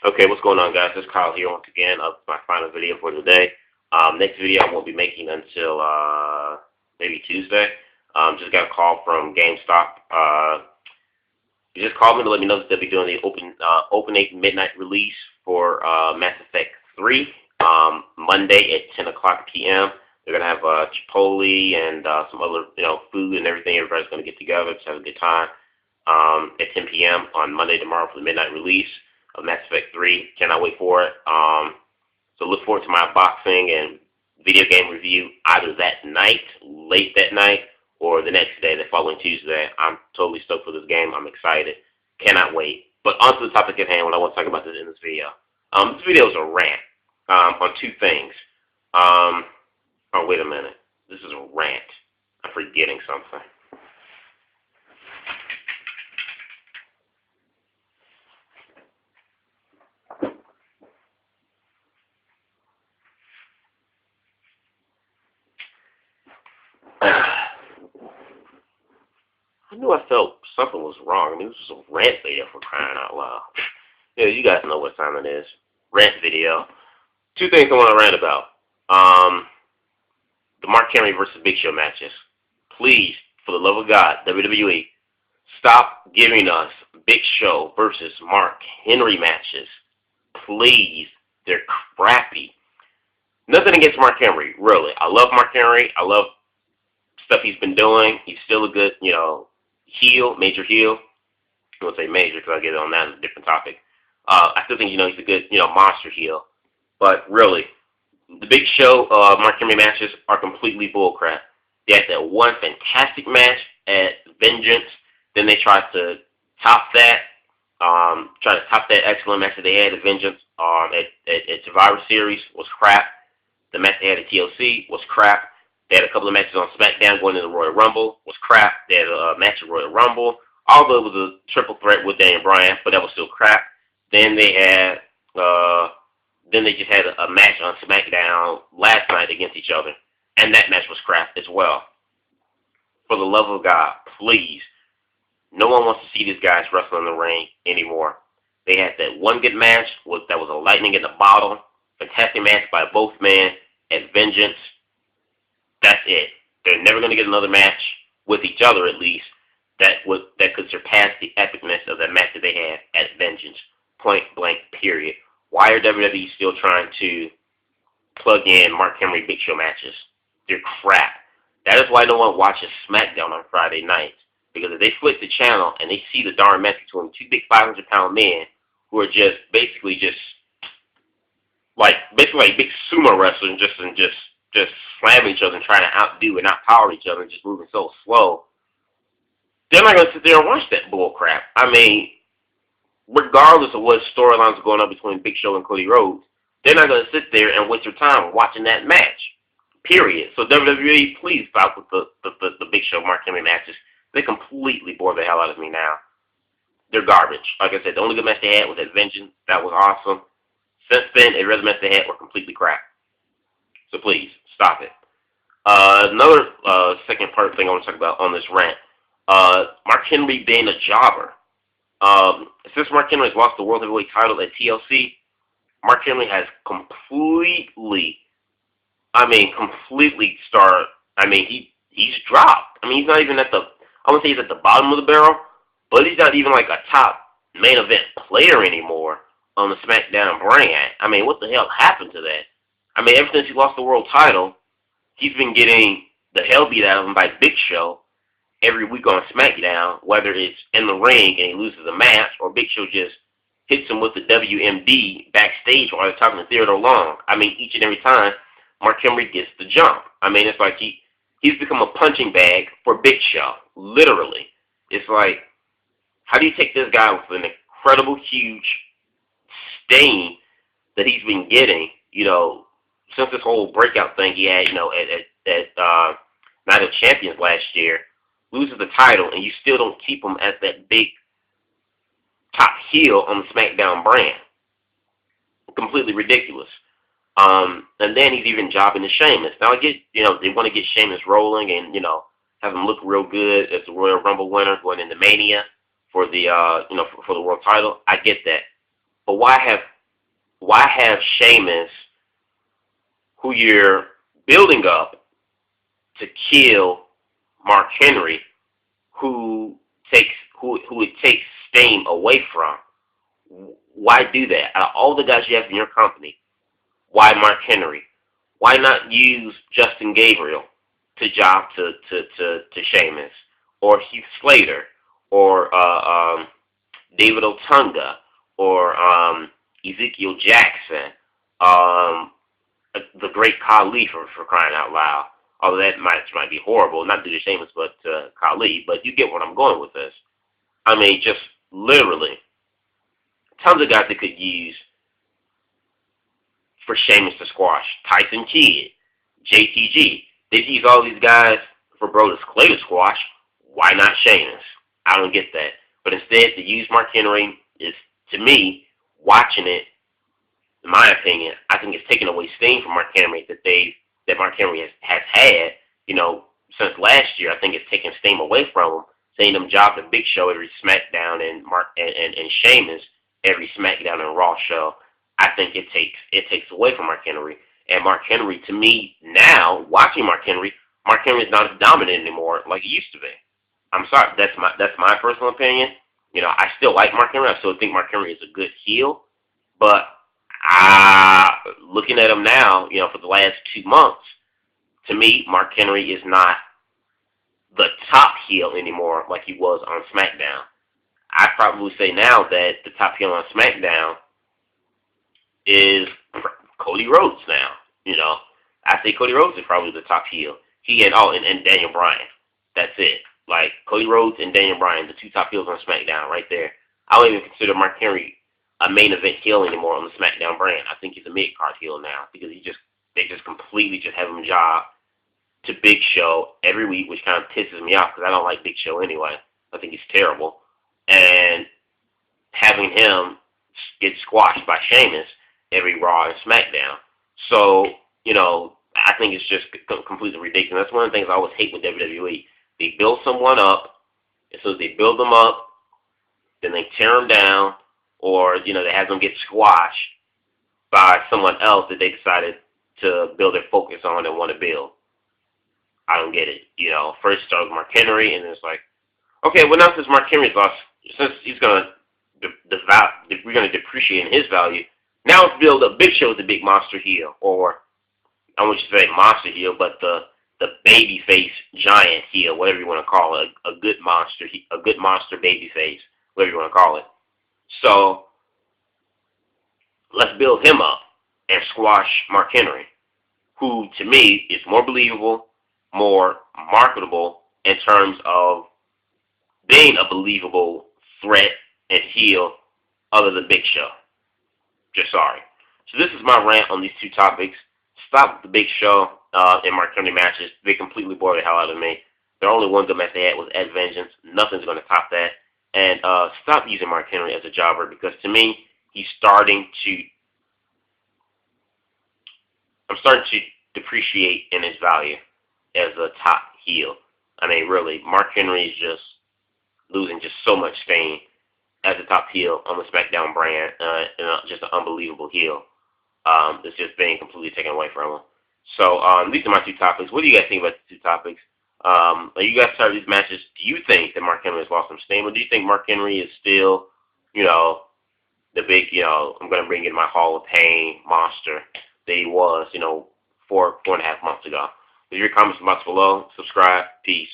Okay, what's going on, guys? This is Kyle here once again of my final video for today. Next video I won't be making until maybe Tuesday. Just got a call from GameStop. They just called me to let me know that they'll be doing the Open 8 midnight release for Mass Effect 3 Monday at 10 o'clock p.m. They're gonna have Chipotle and some other food and everything. Everybody's gonna get together, just have a good time at 10 p.m. on Monday tomorrow for the midnight release of Mass Effect 3. Cannot wait for it. So look forward to my unboxing and video game review either that night, late that night, or the next day, the following Tuesday. I'm totally stoked for this game. I'm excited. Cannot wait. But on to the topic at hand, what I want to talk about in this video. This video is a rant on two things. Oh, wait a minute. This is a rant. I'm forgetting something. I knew I felt something was wrong. I mean, this was a rant video for crying out loud. Yeah, you guys know what time it is. Rant video. Two things I want to rant about. The Mark Henry versus Big Show matches. Please, for the love of God, WWE, stop giving us Big Show versus Mark Henry matches. Please. They're crappy. Nothing against Mark Henry, really. I love Mark Henry. I love stuff he's been doing. He's still a good, heel, major heel. I won't say major because I'll get on that as a different topic. I still think, he's a good, monster heel. But really, the Big Show, Mark Henry matches are completely bullcrap. They had that one fantastic match at Vengeance. Then they tried to top that. Excellent match that they had at Vengeance at Survivor Series was crap. The match they had at TLC was crap. They had a couple of matches on SmackDown going into the Royal Rumble. Was crap. They had a match at Royal Rumble. Although it was a triple threat with Daniel Bryan, but that was still crap. Then they just had a match on SmackDown last night against each other, and that match was crap as well. For the love of God, please. No one wants to see these guys wrestle in the ring anymore. They had that one good match that was a lightning in the bottle. Fantastic match by both men at Vengeance. That's it. They're never going to get another match with each other, at least, that could surpass the epicness of that match that they had at Vengeance. Point blank, period. Why are WWE still trying to plug in Mark Henry Big Show matches? They're crap. That is why no one watches SmackDown on Friday nights. Because if they flip the channel and they see the darn match between two big 500-pound men who are basically like big sumo wrestlers and just slamming each other and trying to outdo and outpower each other and just moving so slow, they're not going to sit there and watch that bull crap. I mean, regardless of what storylines are going on between Big Show and Cody Rhodes, they're not going to sit there and waste their time watching that match. Period. So WWE, please stop with the Big Show Mark Henry matches. They completely bore the hell out of me now. They're garbage. Like I said, the only good match they had was at Vengeance. That was awesome. Since then, every other match they had were completely crap. So please, stop it. Another second part thing I want to talk about on this rant. Mark Henry being a jobber. Since Mark Henry has lost the World Heavyweight title at TLC, Mark Henry has he's dropped. I mean, he's not even I wouldn't say he's at the bottom of the barrel, but he's not even like a top main event player anymore on the SmackDown brand. I mean, what the hell happened to that? I mean, ever since he lost the world title, he's been getting the hell beat out of him by Big Show every week on SmackDown, whether it's in the ring and he loses a match or Big Show just hits him with the WMD backstage while they're talking to Theodore Long. I mean, each and every time, Mark Henry gets the jump. I mean, it's like he's become a punching bag for Big Show, literally. It's like, how do you take this guy with an incredible, huge stain that he's been getting, since this whole breakout thing he had, at Night of Champions last year, loses the title, and you still don't keep him as that big top heel on the SmackDown brand. Completely ridiculous. And then he's even jobbing to Sheamus. Now I get, they want to get Sheamus rolling and, have him look real good as the Royal Rumble winner going into Mania for the, for the world title. I get that. But why have why have Sheamus, who you're building up to kill Mark Henry, who it takes steam away from? Why do that? Out of all the guys you have in your company, why Mark Henry? Why not use Justin Gabriel to job to Sheamus, or Heath Slater, or David Otunga, or Ezekiel Jackson, the great Khali for crying out loud. Although that might be horrible, not due to Sheamus, but Khali. But you get what I'm going with this. I mean, just literally, tons of guys that could use for Sheamus to squash. Tyson Kidd, JTG. They use all these guys for Brodus Clay to squash. Why not Sheamus? I don't get that. But instead, to use Mark Henry is, to me, watching it, in my opinion, I think it's taken away steam from Mark Henry that Mark Henry has had, since last year. I think it's taken steam away from him, seeing him job the Big Show every SmackDown and Sheamus every SmackDown and Raw show. I think it takes away from Mark Henry. And Mark Henry, to me, now, watching Mark Henry is not as dominant anymore like he used to be. I'm sorry, that's my personal opinion. I still like Mark Henry. I still think Mark Henry is a good heel. But looking at him now, for the last 2 months, to me, Mark Henry is not the top heel anymore like he was on SmackDown. I probably say now that the top heel on SmackDown is Cody Rhodes now. I say Cody Rhodes is probably the top heel. He and Daniel Bryan. That's it. Like Cody Rhodes and Daniel Bryan, the two top heels on SmackDown, right there. I don't even consider Mark Henry a main event heel anymore on the SmackDown brand. I think he's a mid card heel now because they just completely just have him job to Big Show every week, which kind of pisses me off because I don't like Big Show anyway. I think he's terrible, and having him get squashed by Sheamus every Raw and SmackDown. So, I think it's just completely ridiculous. That's one of the things I always hate with WWE. They build someone up, and so they build them up, then they tear them down, or, they have them get squashed by someone else that they decided to build their focus on and want to build. I don't get it. First it started with Mark Henry, and then it's like, okay, well, now since Mark Henry's lost, since he's going to, we're going to depreciate in his value, now let's build a Big Show as a big monster heel, or I want you to say monster heel, but the baby face giant heel, whatever you want to call it, a good monster baby face, whatever you want to call it. So let's build him up and squash Mark Henry, who to me is more believable, more marketable in terms of being a believable threat and heel other than Big Show. Just sorry. So this is my rant on these two topics. Stop the Big Show and Mark Henry matches. They completely bored the hell out of me. The only one good match they had was Ed Vengeance. Nothing's going to top that. And stop using Mark Henry as a jobber because to me, I'm starting to depreciate in his value as a top heel. I mean, really, Mark Henry is just losing just so much steam as a top heel on the SmackDown brand, and just an unbelievable heel. It's just being completely taken away from him. So these are my two topics. What do you guys think about the two topics? Are you guys tired of these matches? Do you think that Mark Henry has lost some steam, or do you think Mark Henry is still, the big, I'm going to bring in my Hall of Pain monster that he was, 4.5 months ago? Leave your comments in the box below. Subscribe. Peace.